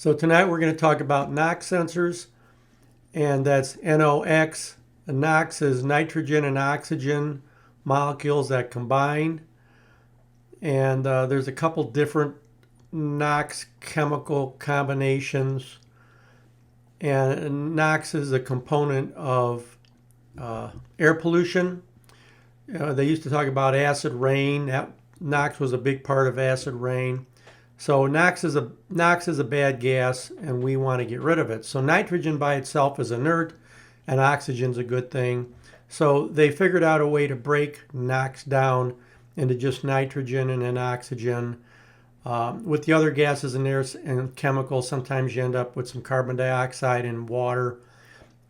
So tonight we're going to talk about NOx sensors, and that's NOx. NOx is nitrogen and oxygen molecules that combine, and there's a couple different NOx chemical combinations, and NOx is a component of air pollution. They used to talk about acid rain. That NOx was a big part of acid rain. So NOx is a bad gas, and we want to get rid of it. So nitrogen by itself is inert, and oxygen's a good thing. So they figured out a way to break NOx down into just nitrogen and then oxygen. With the other gases in there and chemicals, sometimes you end up with some carbon dioxide and water.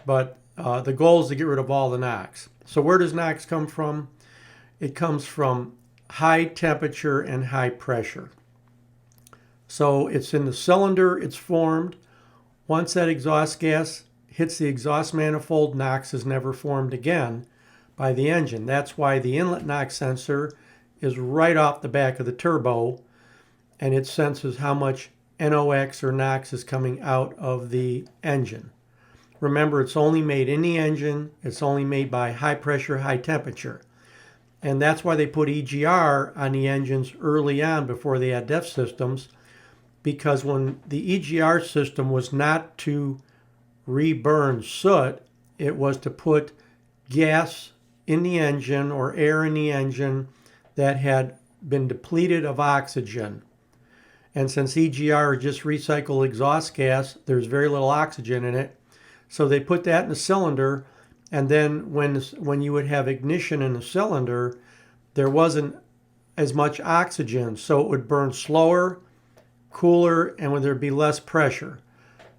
But the goal is to get rid of all the NOx. So where does NOx come from? It comes from high temperature and high pressure. So it's in the cylinder, it's formed. Once that exhaust gas hits the exhaust manifold, NOx is never formed again by the engine. That's why the inlet NOx sensor is right off the back of the turbo, and it senses how much NOx or NOx is coming out of the engine. Remember, it's only made in the engine, it's only made by high pressure, high temperature. And that's why they put EGR on the engines early on before they had DEF systems, because when the EGR system was not to reburn soot, it was to put gas in the engine or air in the engine that had been depleted of oxygen. And since EGR is just recycled exhaust gas, there's very little oxygen in it. So they put that in the cylinder, and then when you would have ignition in the cylinder, there wasn't as much oxygen, so it would burn slower, cooler, and there'd be less pressure.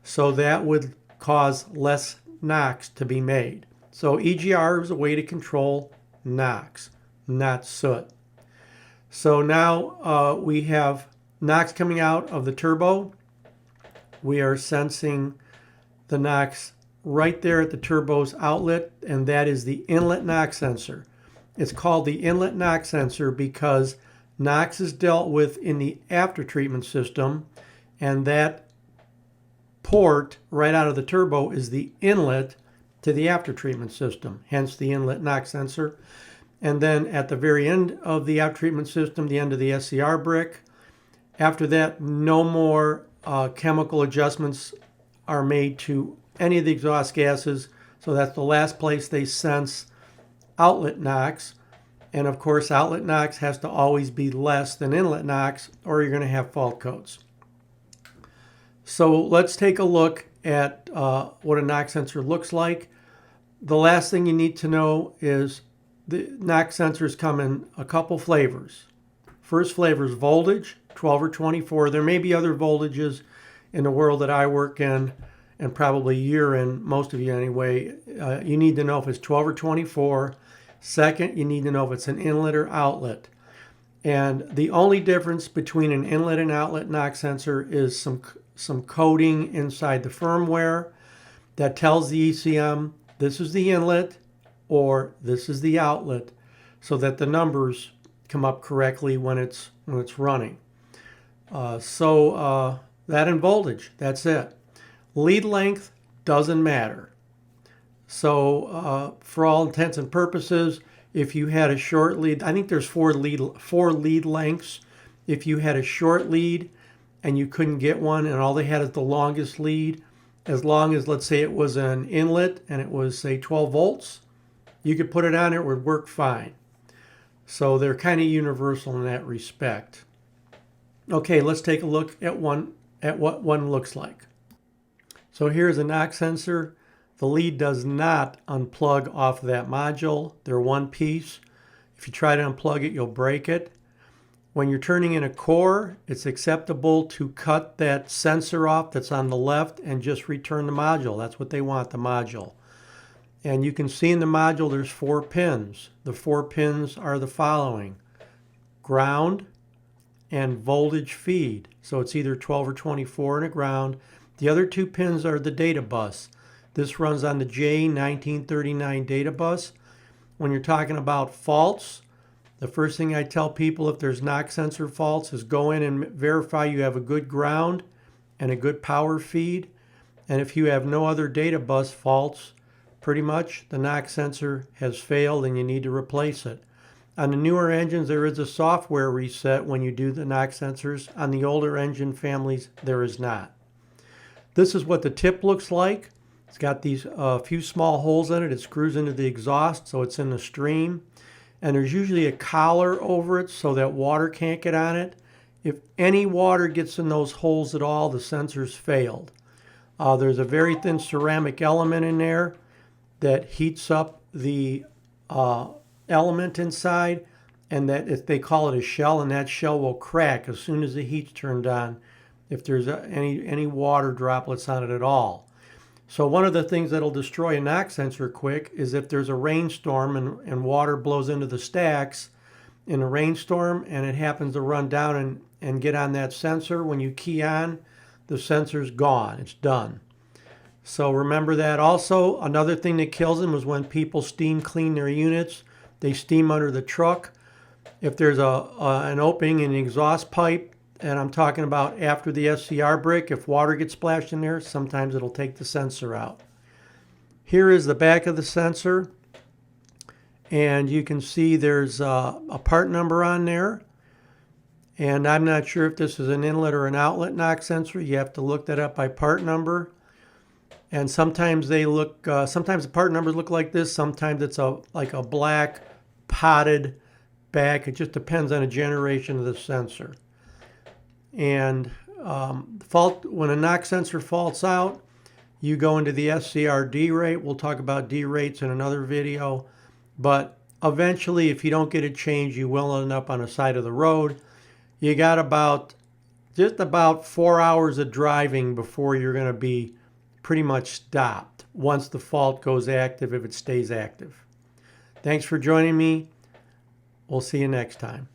So that would cause less NOx to be made. So EGR is a way to control NOx, not soot. So now we have NOx coming out of the turbo. We are sensing the NOx right there at the turbo's outlet, and that is the inlet NOx sensor. It's called the inlet NOx sensor because NOx is dealt with in the aftertreatment system, and that port right out of the turbo is the inlet to the aftertreatment system, hence the inlet NOx sensor. And then at the very end of the aftertreatment system, the end of the SCR brick, after that, no more chemical adjustments are made to any of the exhaust gases. So that's the last place they sense outlet NOx. And of course, outlet NOx has to always be less than inlet NOx, or you're going to have fault codes. So let's take a look at what a NOx sensor looks like. The last thing you need to know is the NOx sensors come in a couple flavors. First flavor is voltage, 12 or 24. There may be other voltages in the world that I work in, and probably you're in, most of you anyway. You need to know if it's 12 or 24. Second, you need to know if it's an inlet or outlet. And the only difference between an inlet and outlet NOx sensor is some coding inside the firmware that tells the ECM this is the inlet or this is the outlet, so that the numbers come up correctly when it's running. So that and voltage, that's it. Lead length doesn't matter. So for all intents and purposes, if you had a short lead, I think there's four lead lengths. If you had a short lead and you couldn't get one and all they had is the longest lead, as long as, let's say, it was an inlet and it was, say, 12 volts, you could put it on, it would work fine. So they're kind of universal in that respect. Okay, let's take a look at what one looks like. So here's a NOx sensor. The lead does not unplug off of that module. They're one piece. If you try to unplug it, you'll break it. When you're turning in a core, it's acceptable to cut that sensor off that's on the left and just return the module. That's what they want, the module. And you can see in the module there's 4 pins. The 4 pins are the following: ground and voltage feed. So it's either 12 or 24 in a ground. The other 2 pins are the data bus. This runs on the J1939 data bus. When you're talking about faults, the first thing I tell people if there's NOx sensor faults is go in and verify you have a good ground and a good power feed. And if you have no other data bus faults, pretty much the NOx sensor has failed and you need to replace it. On the newer engines, there is a software reset when you do the NOx sensors. On the older engine families, there is not. This is what the tip looks like. It's got these few small holes in it. It screws into the exhaust, so it's in the stream. And there's usually a collar over it so that water can't get on it. If any water gets in those holes at all, the sensor's failed. There's a very thin ceramic element in there that heats up the element inside, and that if they call it a shell, and that shell will crack as soon as the heat's turned on if there's any water droplets on it at all. So one of the things that'll destroy a NOx sensor quick is if there's a rainstorm and water blows into the stacks in a rainstorm and it happens to run down and get on that sensor. When you key on, the sensor's gone. It's done. So remember that. Also, another thing that kills them is when people steam clean their units. They steam under the truck. If there's an opening in the exhaust pipe, and I'm talking about after the SCR break, if water gets splashed in there, sometimes it'll take the sensor out. Here is the back of the sensor, and you can see there's a part number on there. And I'm not sure if this is an inlet or an outlet NOx sensor. You have to look that up by part number. And sometimes they look, sometimes the part numbers look like this. Sometimes it's like a black potted back. It just depends on the generation of the sensor. And when a NOx sensor faults out, you go into the SCR D rate. We'll talk about D rates in another video. But eventually, if you don't get it changed, you will end up on the side of the road. You got just about 4 hours of driving before you're going to be pretty much stopped once the fault goes active, if it stays active. Thanks for joining me. We'll see you next time.